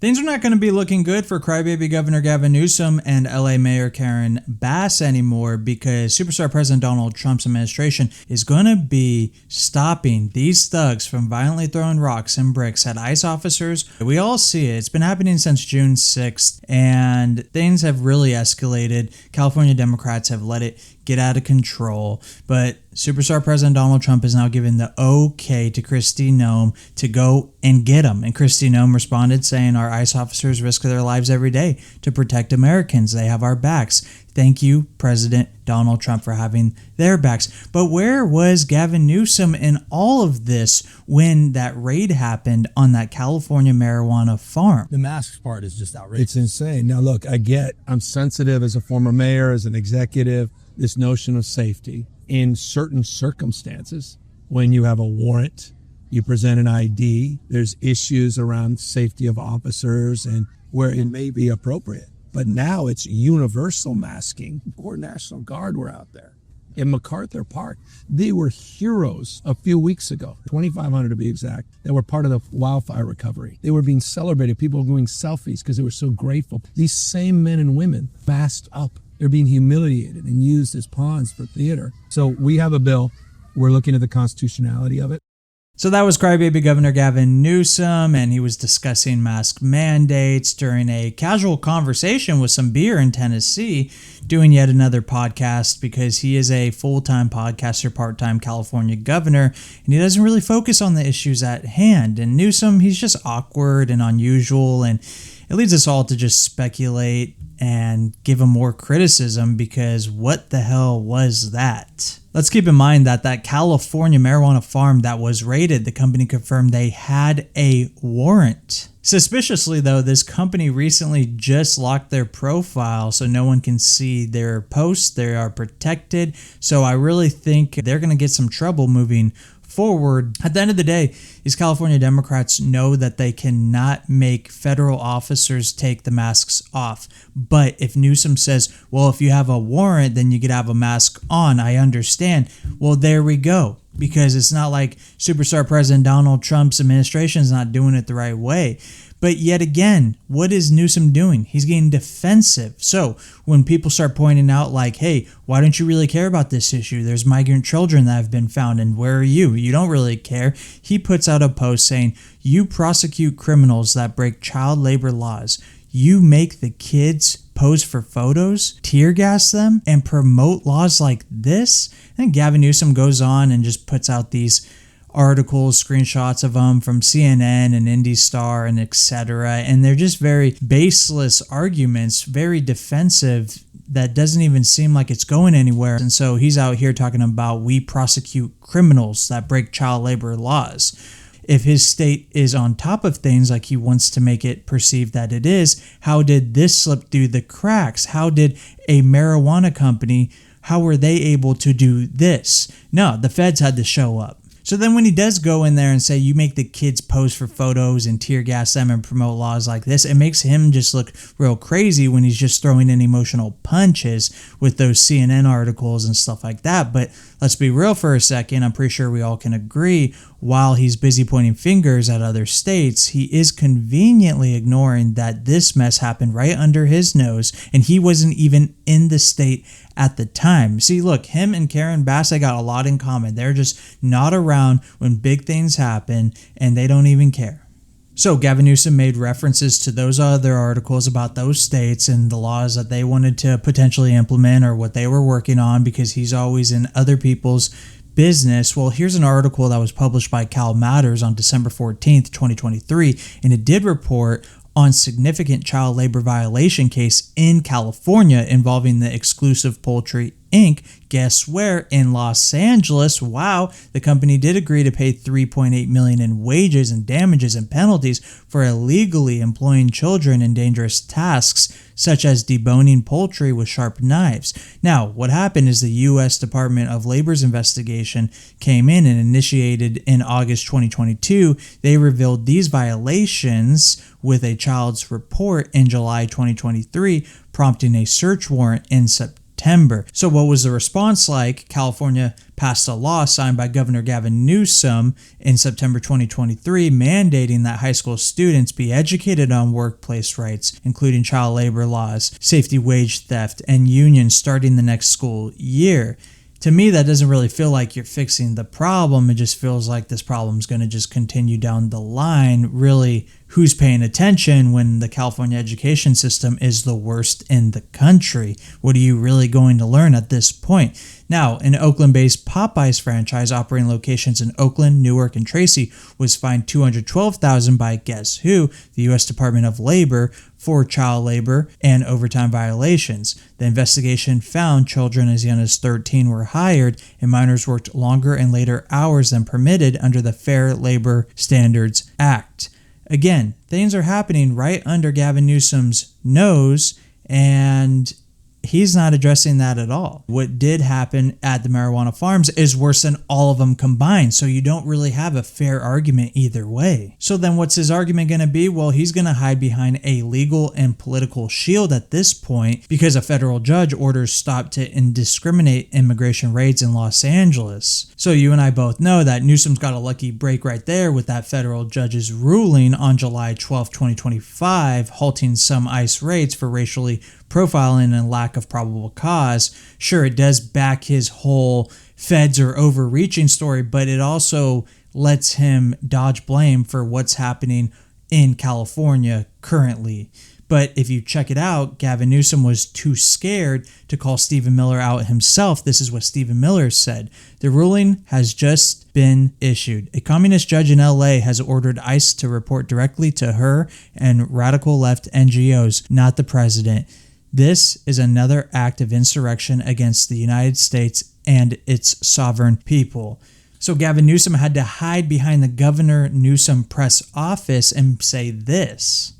Things are not going to be looking good for crybaby Governor Gavin Newsom and LA Mayor Karen Bass anymore, because superstar President Donald Trump's administration is going to be stopping these thugs from violently throwing rocks and bricks at ICE officers. We all see it. It's been happening since June 6th, and things have really escalated. California Democrats have let it get out of control, but superstar President Donald Trump is now giving the okay to Kristi Noem to go and get them. And Kristi Noem responded saying, "Our ICE officers risk their lives every day to protect Americans. They have our backs. Thank you, President Donald Trump, for having their backs." But where was Gavin Newsom in all of this when that raid happened on that California marijuana farm? The masks part is just outrageous. It's insane. Now, look, I'm sensitive as a former mayor, as an executive, this notion of safety. In certain circumstances, when you have a warrant, you present an ID, there's issues around safety of officers and where it may be appropriate. But now it's universal masking. Poor National Guard were out there in MacArthur Park. They were heroes a few weeks ago, 2,500 to be exact, that were part of the wildfire recovery. They were being celebrated. People were doing selfies because they were so grateful. These same men and women masked up. They're being humiliated and used as pawns for theater. So we have a bill. We're looking at the constitutionality of it. So that was crybaby Governor Gavin Newsom, and he was discussing mask mandates during a casual conversation with some beer in Tennessee, doing yet another podcast because he is a full-time podcaster, part-time California governor, and he doesn't really focus on the issues at hand. And Newsom, he's just awkward and unusual, and it leads us all to just speculate and give him more criticism, because what the hell was that? Let's keep in mind that California marijuana farm that was raided, the company confirmed they had a warrant. Suspiciously, though, this company recently just locked their profile so no one can see their posts. They are protected. So I really think they're going to get some trouble moving forward. At the end of the day, these California Democrats know that they cannot make federal officers take the masks off. But if Newsom says, well, if you have a warrant, then you could have a mask on, I understand. Well, there we go. Because it's not like superstar President Donald Trump's administration is not doing it the right way. But yet again, what is Newsom doing? He's getting defensive. So when people start pointing out like, hey, why don't you really care about this issue? There's migrant children that have been found, and where are you? You don't really care. He puts out a post saying, you prosecute criminals that break child labor laws. You make the kids pose for photos, tear gas them, and promote laws like this? And Gavin Newsom goes on and just puts out these articles, screenshots of them from CNN and IndyStar and etc. And they're just very baseless arguments, very defensive, that doesn't even seem like it's going anywhere. And so he's out here talking about we prosecute criminals that break child labor laws. If his state is on top of things like he wants to make it perceived that it is, how did this slip through the cracks? How did a marijuana company, how were they able to do this? No, the feds had to show up. So then when he does go in there and say you make the kids pose for photos and tear gas them and promote laws like this, it makes him just look real crazy when he's just throwing in emotional punches with those CNN articles and stuff like that. But let's be real for a second. I'm pretty sure we all can agree, while he's busy pointing fingers at other states, he is conveniently ignoring that this mess happened right under his nose and he wasn't even in the state at the time. See, look, him and Karen Bass, they got a lot in common. They're just not around when big things happen and they don't even care. So Gavin Newsom made references to those other articles about those states and the laws that they wanted to potentially implement or what they were working on, because he's always in other people's business. Well, here's an article that was published by Cal Matters on December 14th, 2023, and it did report on significant child labor violation case in California involving the Exclusive Poultry Inc. Guess where? In Los Angeles. Wow, the company did agree to pay $3.8 million in wages and damages and penalties for illegally employing children in dangerous tasks, such as deboning poultry with sharp knives. Now, what happened is the U.S. Department of Labor's investigation came in and initiated in August 2022. They revealed these violations with a child's report in July 2023, prompting a search warrant in September September. So what was the response like? California passed a law signed by Governor Gavin Newsom in September 2023 mandating that high school students be educated on workplace rights, including child labor laws, safety wage theft, and unions starting the next school year. To me, that doesn't really feel like you're fixing the problem. It just feels like this problem is going to just continue down the line. Really, who's paying attention when the California education system is the worst in the country? What are you really going to learn at this point? Now, an Oakland-based Popeyes franchise operating locations in Oakland, Newark, and Tracy was fined $212,000 by guess who? The U.S. Department of Labor for child labor and overtime violations. The investigation found children as young as 13 were hired and minors worked longer and later hours than permitted under the Fair Labor Standards Act. Again, things are happening right under Gavin Newsom's nose, and he's not addressing that at all. What did happen at the marijuana farms is worse than all of them combined, so you don't really have a fair argument either way. So then what's his argument going to be? Well, he's going to hide behind a legal and political shield at this point because a federal judge orders stop to indiscriminate immigration raids in Los Angeles. So you and I both know that Newsom's got a lucky break right there with that federal judge's ruling on July 12, 2025, halting some ICE raids for racially profiling and lack of probable cause. Sure, it does back his whole feds are overreaching story, but it also lets him dodge blame for what's happening in California currently. But if you check it out, Gavin Newsom was too scared to call Stephen Miller out himself. This is what Stephen Miller said. The ruling has just been issued. A communist judge in LA has ordered ICE to report directly to her and radical left NGOs, not the president. This is another act of insurrection against the United States and its sovereign people. So Gavin Newsom had to hide behind the Governor Newsom press office and say this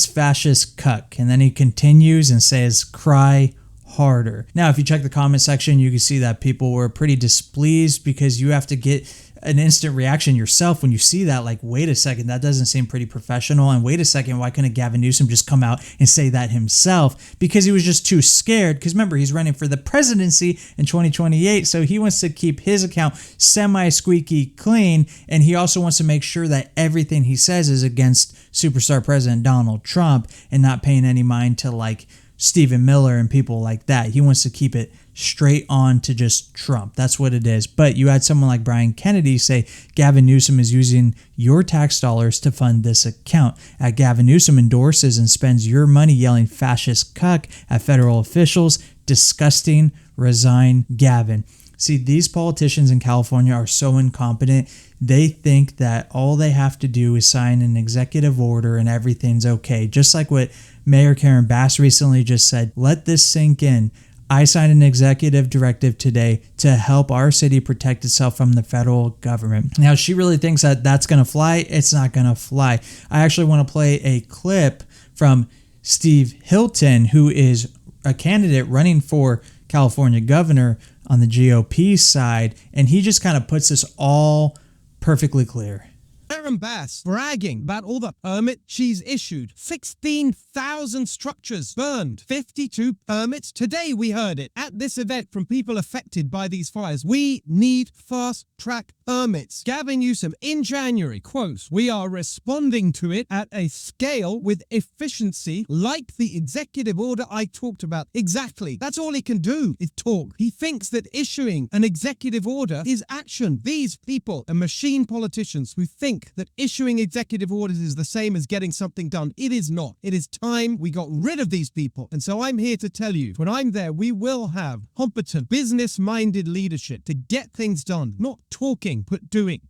fascist cuck. And then he continues and says, cry harder. Now, if you check the comment section, you can see that people were pretty displeased because you have to get an instant reaction yourself when you see that, like, wait a second, that doesn't seem pretty professional. And wait a second, why couldn't Gavin Newsom just come out and say that himself? Because he was just too scared. Because remember, he's running for the presidency in 2028. So he wants to keep his account semi-squeaky clean. And he also wants to make sure that everything he says is against superstar President Donald Trump and not paying any mind to like Stephen Miller and people like that. He wants to keep it straight on to just Trump. That's what it is. But you had someone like Brian Kennedy say Gavin Newsom is using your tax dollars to fund this account. Gavin Newsom endorses and spends your money yelling fascist cuck at federal officials. Disgusting. Resign, Gavin. See, these politicians in California are so incompetent. They think that all they have to do is sign an executive order and everything's okay. Just like what Mayor Karen Bass recently just said, let this sink in. I signed an executive directive today to help our city protect itself from the federal government. Now, she really thinks that that's going to fly. It's not going to fly. I actually want to play a clip from Steve Hilton, who is a candidate running for California governor on the GOP side, and he just kind of puts this all perfectly clear. Karen Bass bragging about all the permits she's issued. 16,000 structures burned. 52 permits. Today we heard it at this event from people affected by these fires. We need fast-track permits. Gavin Newsom in January, quote, we are responding to it at a scale with efficiency like the executive order I talked about. Exactly. That's all he can do is talk. He thinks that issuing an executive order is action. These people are machine politicians who think that issuing executive orders is the same as getting something done. It is not. It is time we got rid of these people. And so I'm here to tell you, when I'm there, we will have competent, business-minded leadership to get things done, not talking, but doing.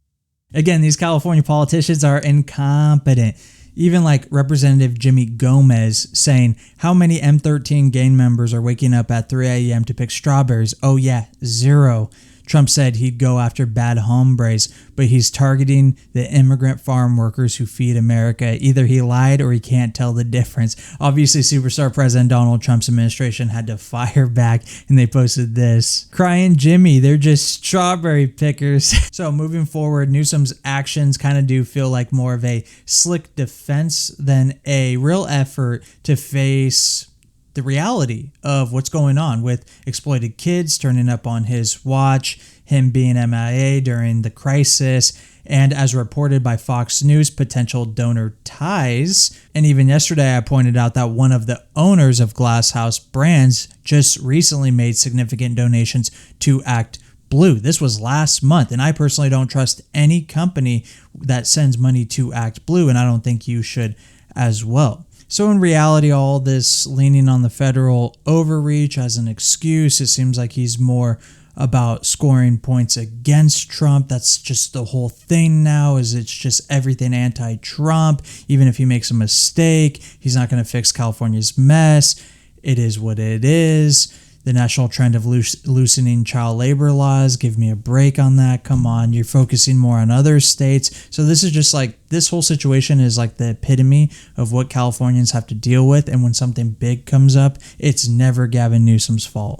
Again, these California politicians are incompetent. Even like Representative Jimmy Gomez saying, how many M13 gang members are waking up at 3 a.m. to pick strawberries? Oh yeah, 0. Trump said he'd go after bad hombres, but he's targeting the immigrant farm workers who feed America. Either he lied or he can't tell the difference. Obviously, superstar President Donald Trump's administration had to fire back, and they posted this. Crying Jimmy, they're just strawberry pickers. So moving forward, Newsom's actions kind of do feel like more of a slick defense than a real effort to face the reality of what's going on with exploited kids turning up on his watch, him being MIA during the crisis, and as reported by Fox News, potential donor ties. And even yesterday, I pointed out that one of the owners of Glass House Brands just recently made significant donations to Act Blue. This was last month, and I personally don't trust any company that sends money to Act Blue, and I don't think you should as well. So in reality, all this leaning on the federal overreach as an excuse, it seems like he's more about scoring points against Trump. That's just the whole thing now, is it's just everything anti-Trump. Even if he makes a mistake, he's not going to fix California's mess. It is what it is. The national trend of loosening child labor laws, give me a break on that. Come on, you're focusing more on other states. So this is just like, this whole situation is like the epitome of what Californians have to deal with. And when something big comes up, it's never Gavin Newsom's fault.